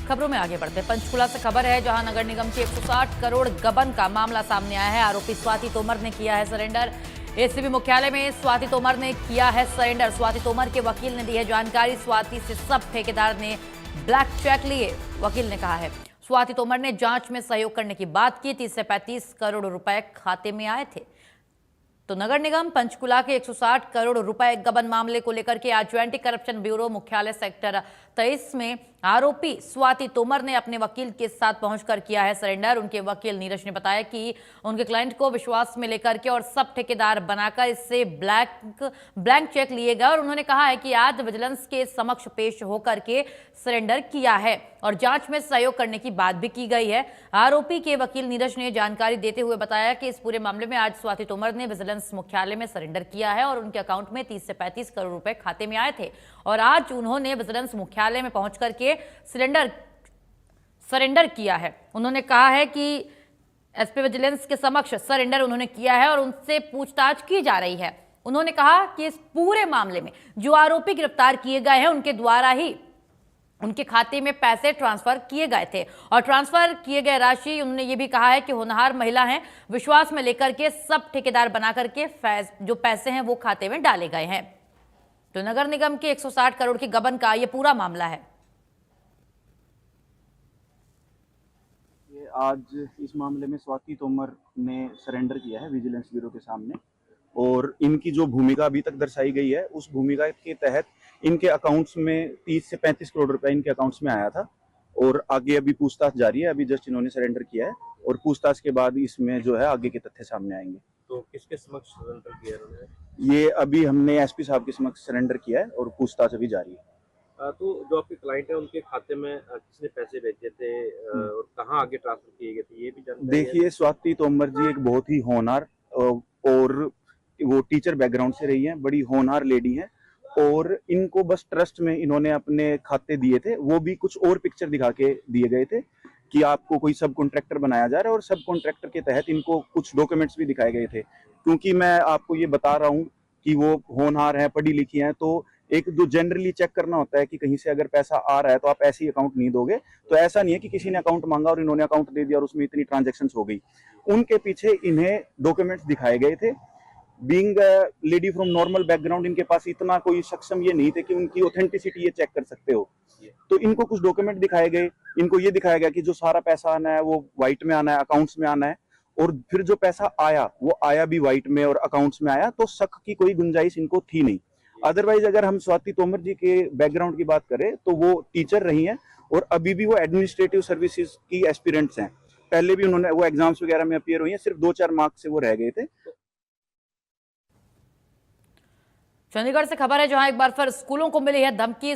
खबरों में आगे बढ़ते हैं। पंचकुला से खबर है, जहां नगर निगम के 160 करोड़ गबन का मामला सामने आया है। आरोपी स्वाति तोमर ने किया है सरेंडर। एसीबी मुख्यालय में स्वाति तोमर ने किया है सरेंडर। स्वाति तोमर के वकील ने दी है जानकारी। स्वाति से सब ठेकेदार ने ब्लैक चेक लिए, वकील ने कहा है। स्वाति तोमर ने जांच में सहयोग करने की बात की। 30 से 35 करोड़ रुपए खाते में आए थे। तो नगर निगम पंचकुला के 160 करोड़ रुपए गबन मामले को लेकर के आज एंटी करप्शन ब्यूरो मुख्यालय सेक्टर 23 में आरोपी स्वाति तोमर ने अपने वकील के साथ पहुंचकर किया है सरेंडर। उनके वकील नीरज ने बताया कि उनके क्लाइंट को विश्वास में लेकर के और सब ठेकेदार बनाकर इससे ब्लैंक चेक लिए गए और उन्होंने कहा है कि आज विजिलेंस के समक्ष पेश होकर के सरेंडर किया है और जांच में सहयोग करने की बात भी की गई है। आरोपी के वकील नीरज ने जानकारी देते हुए बताया कि इस पूरे मामले में आज स्वाति तोमर ने विजिलेंस मुख्यालय में सरेंडर किया है और उनके अकाउंट में 30 से 35 करोड़ रुपए खाते में आए थे और आज उन्होंने विजिलेंस मुख्यालय में पहुंच करके सरेंडर किया है। उन्होंने कहा है कि एसपी विजिलेंस के समक्ष सरेंडर उन्होंने किया है और उनसे पूछताछ की जा रही है। उन्होंने कहा कि इस पूरे मामले में जो आरोपी गिरफ्तार किए गए हैं उनके द्वारा ही उनके खाते में पैसे ट्रांसफर किए गए थे और ट्रांसफर किए गए राशि, उन्होंने ये भी कहा है कि होनहार महिला हैं, विश्वास में लेकर के सब ठेकेदार बना करके जो पैसे हैं वो खाते में डाले गए हैं। तो नगर निगम के 160 करोड़ की गबन का ये पूरा मामला है। ये आज इस मामले में स्वाति तोमर ने सरेंडर किया है विजिलेंस ब्यूरो के सामने और इनकी जो भूमिका अभी तक दर्शाई गई है उस भूमिका के तहत इनके अकाउंट्स में 30 से 35 करोड़ रुपए इनके अकाउंट्स में आया था और आगे अभी पूछताछ जारी है। अभी जस्ट इन्होंने सरेंडर किया है और पूछताछ के बाद इसमें जो है आगे के तथ्य सामने आएंगे। तो किसके समक्ष सरेंडर किया इन्होंने? ये अभी हमने एसपी साहब के समक्ष सरेंडर किया है और पूछताछ अभी जारी है। तो जो आपके क्लाइंट है उनके खाते में किसने पैसे भेजे थे और कहाँ आगे ट्रांसफर किए गए थे, ये भी जानकारी है? देखिए, स्वाति तोमर जी एक बहुत ही होनहार और वो टीचर बैकग्राउंड से रही हैं, बड़ी होनहार लेडी हैं और इनको बस ट्रस्ट में इन्होंने अपने खाते दिए थे। वो भी कुछ और पिक्चर दिखा के दिए गए थे कि आपको कोई सब कॉन्ट्रैक्टर बनाया जा रहा है और सब कॉन्ट्रैक्टर के तहत इनको कुछ डॉक्यूमेंट्स भी दिखाए गए थे। क्योंकि मैं आपको ये बता रहा हूँ कि वो होनहार है, पढ़ी लिखी हैं, तो एक जो जनरली चेक करना होता है कि कहीं से अगर पैसा आ रहा है तो आप ऐसे ही अकाउंट नहीं दोगे। तो ऐसा नहीं है कि किसी ने अकाउंट मांगा और इन्होंने अकाउंट दे दिया और उसमें इतनी ट्रांजेक्शन हो गई। उनके पीछे इन्हें डॉक्यूमेंट्स दिखाए गए थे। Being lady from normal background, इनके पास इतना कोई सक्षम ये नहीं थे कि उनकी ऑथेंटिसिटी ये चेक कर सकते हो। तो इनको कुछ डॉक्यूमेंट दिखाए गए। इनको ये दिखाया गया कि जो सारा पैसा आना है वो व्हाइट में आना है, अकाउंट्स में आना है और फिर जो पैसा आया वो आया भी व्हाइट में और अकाउंट्स में आया। तो शक की कोई गुंजाइश इनको थी नहीं। अदरवाइज अगर हम स्वाति तोमर जी के बैकग्राउंड की बात करें तो वो टीचर रही हैं और अभी भी वो एडमिनिस्ट्रेटिव सर्विसेज की एस्पिरेंट्स हैं। पहले भी उन्होंने वो एग्जाम्स वगैरह में अपीयर हुई हैं, सिर्फ 2-4 मार्क्स से वो रह गए थे। चंडीगढ़ से खबर है, जहां एक बार फिर स्कूलों को मिली है धमकी।